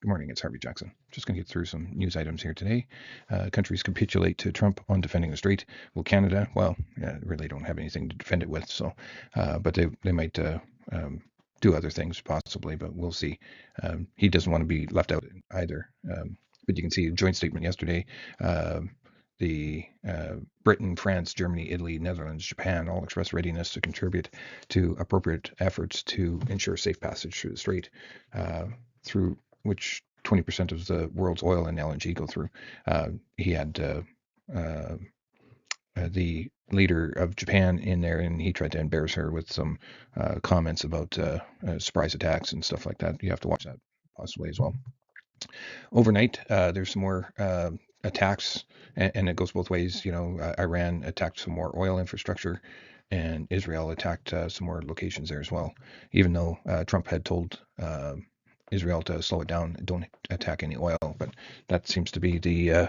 Good morning, it's Harvey Jackson. Just going to get through some news items here today. Countries capitulate to Trump on defending the strait. Well, Canada, really don't have anything to defend it with, but they might do other things possibly, but we'll see. He doesn't want to be left out either. But you can see a joint statement yesterday. The Britain, France, Germany, Italy, Netherlands, Japan all expressed readiness to contribute to appropriate efforts to ensure safe passage through the strait, through which 20% of the world's oil and LNG go through. He had the leader of Japan in there, and he tried to embarrass her with some comments about surprise attacks and stuff like that. You have to watch that possibly as well. Overnight, there's some more attacks, and it goes both ways. Iran attacked some more oil infrastructure, and Israel attacked some more locations there as well. Even though Trump had told Israel to slow it down, don't attack any oil, but that seems to be the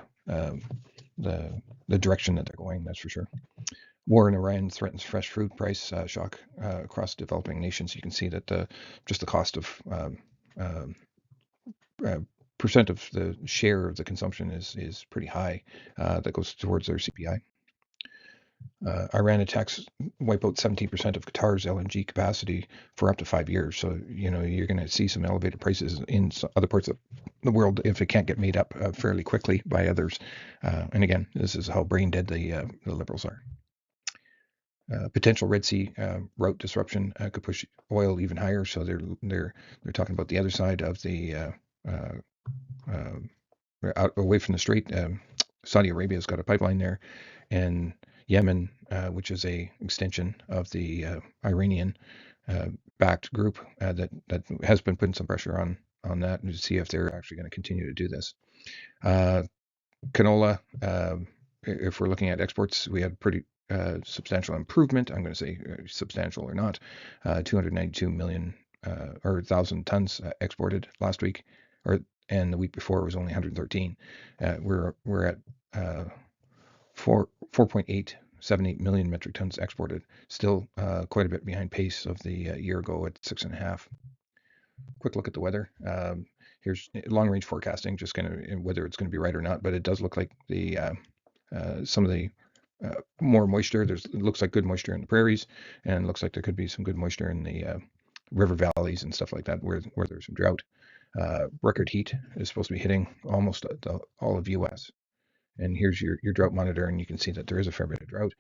direction that they're going. That's for sure. War in Iran threatens fresh food price shock across developing nations. You can see that just the cost of percent of the share of the consumption is pretty high. That goes towards their CPI. Iran attacks wipe out 17% of Qatar's LNG capacity for up to 5 years. So, you're going to see some elevated prices in other parts of the world if it can't get made up fairly quickly by others. And again, this is how brain dead the liberals are. Potential Red Sea route disruption could push oil even higher. So they're talking about the other side of the out away from the strait. Saudi Arabia's got a pipeline there, and Yemen, which is a extension of the Iranian backed group that has been putting some pressure on that to see if they're actually going to continue to do this. Canola, if we're looking at exports, we had pretty substantial improvement. I'm going to say substantial or not. 292 million or 1,000 tons exported last week, and the week before it was only 113. We're at 4.878 million metric tons exported, still quite a bit behind pace of the year ago at 6.5. Quick look at the weather. Here's long range forecasting, just kind of whether it's going to be right or not, but it does look like the some of the more moisture. It looks like good moisture in the prairies, and it looks like there could be some good moisture in the river valleys and stuff like that where there's some drought. Record heat is supposed to be hitting almost all of U.S. And here's your drought monitor, and you can see that there is a fair bit of drought.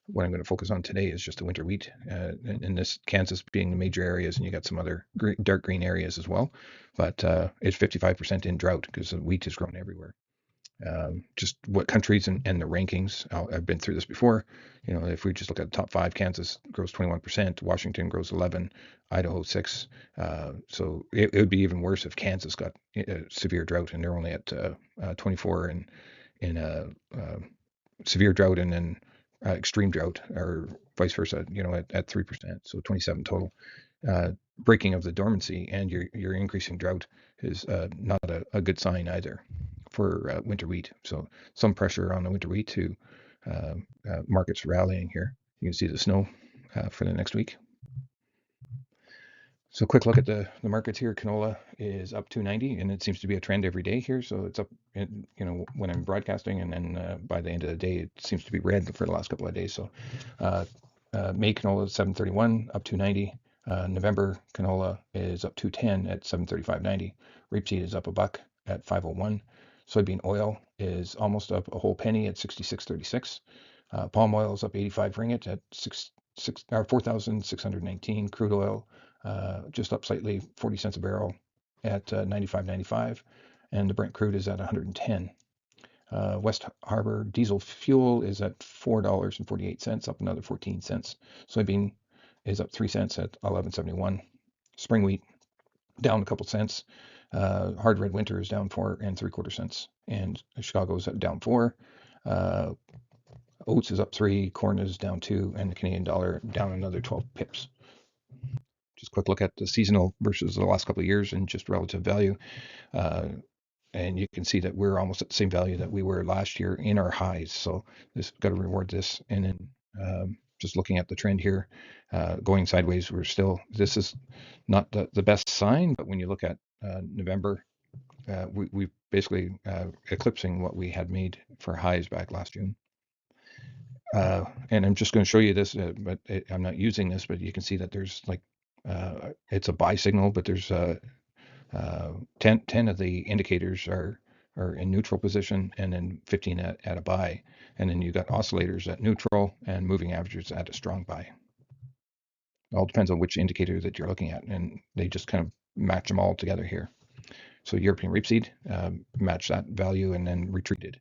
What I'm going to focus on today is just the winter wheat, and this Kansas being the major areas, and you got some other dark green areas as well. But it's 55% in drought because the wheat is grown everywhere. Just what countries and the rankings. I've been through this before. If we just look at the top 5, Kansas grows 21%, Washington grows 11%, Idaho 6%. So it would be even worse if Kansas got severe drought, and they're only at 24 in severe drought, and then extreme drought, or vice versa. At 3%, so 27 total. Breaking of the dormancy and your increasing drought is not a good sign either for winter wheat. So some pressure on the winter wheat to markets rallying here. You can see the snow for the next week. So quick look at the markets here. Canola is up 290, and it seems to be a trend every day here. So it's up, when I'm broadcasting, and then by the end of the day, it seems to be red for the last couple of days. So May canola is 731, up 290. November canola is up 210 at 735.90. Rapeseed is up a buck at 501. Soybean oil is almost up a whole penny at 66.36. Palm oil is up 85 ringgit at 4,619. Crude oil just up slightly, 40 cents a barrel at 95.95, and the Brent crude is at 110. West Harbor diesel fuel is at $4.48, up another 14 cents. Soybean is up 3 cents at 11.71. Spring wheat down a couple cents. Hard red winter is down 4 3/4 cents, and Chicago's down 4. Oats is up 3, corn is down 2, and the Canadian dollar down another 12 pips. Just a quick look at the seasonal versus the last couple of years and just relative value. And you can see that we're almost at the same value that we were last year in our highs. So this got to reward this. And then just looking at the trend here, going sideways, this is not the best sign, but when you look at November, we basically eclipsing what we had made for highs back last June. And I'm just going to show you this, but I'm not using this, but you can see that there's like, it's a buy signal, but there's 10 of the indicators are in neutral position, and then 15 at a buy. And then you got oscillators at neutral and moving averages at a strong buy. It all depends on which indicator that you're looking at, and they just kind of match them all together here. So European rapeseed matched that value and then retreated.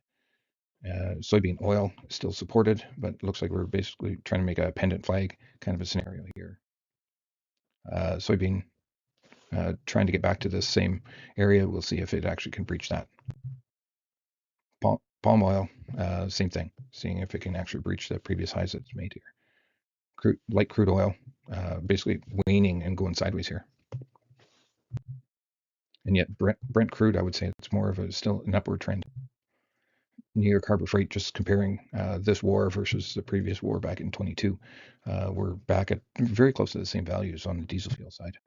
Soybean oil is still supported, but it looks like we're basically trying to make a pendant flag kind of a scenario here. Soybean trying to get back to the same area. We'll see if it actually can breach that. Palm oil, same thing, seeing if it can actually breach the previous highs that's made here. Light crude oil, basically waning and going sideways here. And yet Brent crude, I would say it's more of still an upward trend. New York Harbor Freight, just comparing this war versus the previous war back in 22, we're back at very close to the same values on the diesel fuel side.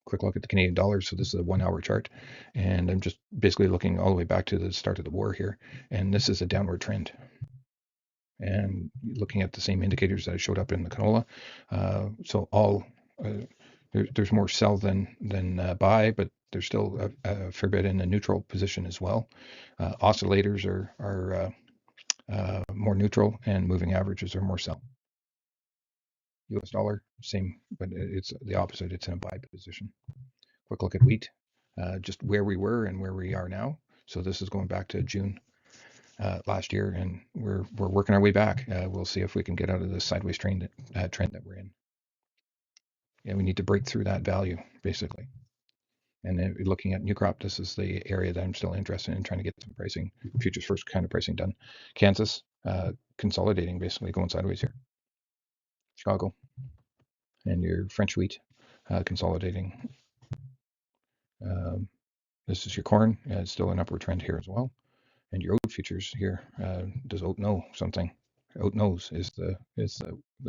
Quick look at the Canadian dollar. So this is a 1 hour chart, and I'm just basically looking all the way back to the start of the war here, and this is a downward trend. And looking at the same indicators that showed up in the canola, so all there's more sell than buy, but there's still a fair bit in a neutral position as well. Oscillators are more neutral, and moving averages are more sell. US dollar, same, but it's the opposite. It's in a buy position. Quick look at wheat, just where we were and where we are now. So this is going back to June last year, and we're working our way back. We'll see if we can get out of this sideways trend that we're in. Yeah, we need to break through that value basically. And then looking at new crop, this is the area that I'm still interested in trying to get some pricing, futures first kind of pricing done. Kansas, consolidating, basically going sideways here. Chicago, and your French wheat, consolidating. This is your corn, it's still an upward trend here as well. And your oat futures here, does oat know something? Oat knows is the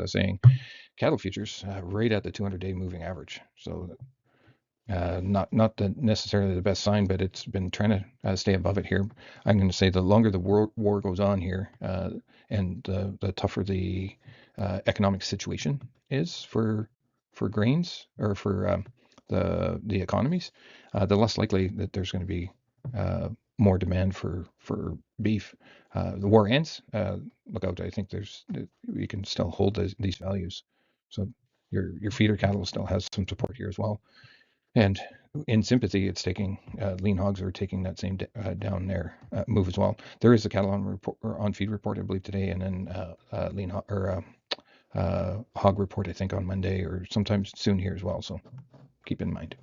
saying. Cattle futures, right at the 200-day moving average. So not necessarily the best sign, but it's been trying to stay above it here. I'm going to say the longer the war goes on here, and the tougher the economic situation is for grains or for the economies, the less likely that there's going to be more demand for beef. The war ends. Look out! I think we can still hold these values. So your feeder cattle still has some support here as well. And in sympathy, it's taking lean hogs are taking that same down there move as well. There is a cattle on feed report, I believe, today, and then lean hog or hog report, I think, on Monday or sometime soon here as well. So keep in mind.